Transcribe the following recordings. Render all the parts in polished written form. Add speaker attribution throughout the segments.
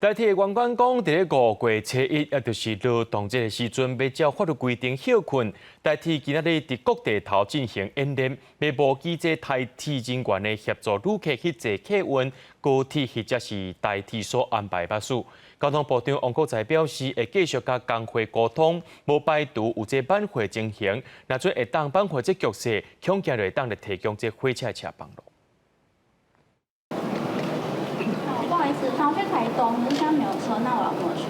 Speaker 1: 代替员工讲，伫咧5月初1，也就是劳动节的时阵，要照法律规定休困，代替今仔日伫各地头进行演练，要无记者代替人员的协助旅客去坐客运、高铁或者是代替所安排巴士。交通部长王国材表示，会继续甲工会沟通，无排除有这晚会进行，若做会当挽回这局势，恐惊就会当来提供这火车车帮路。
Speaker 2: 不好意思，想要去台东，可是现在没有车，那我要怎么去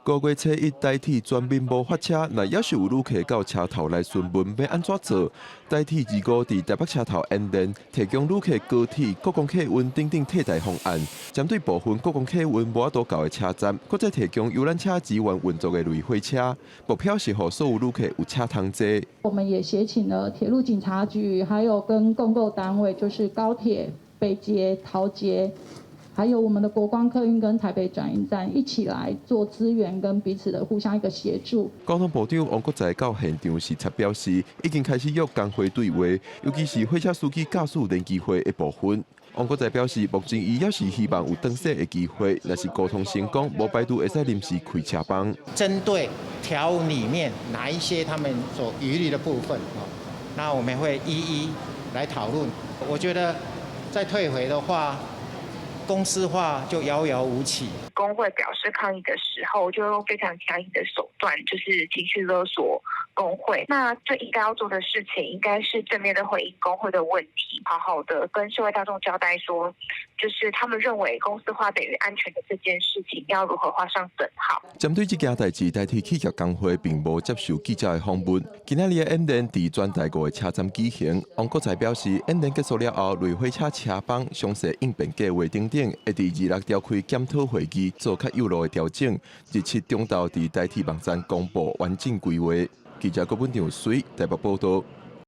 Speaker 3: 5月初1代替全面无发车，若要是有旅客到车头来询问要安怎做，代替2、5伫台北车头演练，提供旅客高铁、国光客运等等替代方案。针对部分国光客运无法度到的车站，搁再提供游览车支援运作的类火车，目标是让所有旅客有车通坐。
Speaker 4: 我们也协请了铁路警察局，还有跟共购单位，就是高铁、北捷、桃捷。 还有我们的国光客运跟台北转运站一起来做资源跟彼此的互相一个协助。
Speaker 3: 交通部长王国材到现场时才表示，已经开始约工会对话，尤其是火车司机驾驶联机会的部分。王国材表示，目前伊也是希望有转驶的机会，若是沟通成功，无排除会使临时开车帮。
Speaker 5: 针对条文里面哪一些他们所疑虑的部分，那我们会一一来讨论。我觉得再退回的话。 公司化就遥遥无期。
Speaker 6: 工会表示抗议的时候，就用非常强硬的手段，就是情绪勒索工会。那最应该要做的事情，应该是正面的回应工会的问题，好好的跟社会大众交代说，就是他们认为公司化等于安全的这件事情，要如何画上等号。
Speaker 3: 针对这件代志，代替企业工会并无接受记者的访问。今仔日的演练伫全台5个车站举行。王国材表示，演练结束了后，类火车车帮详细应变计划等。 会伫26召开检讨会议，做较有路的调整。日7中昼伫代替网站公布完整规划。记者郭本长随台北报道。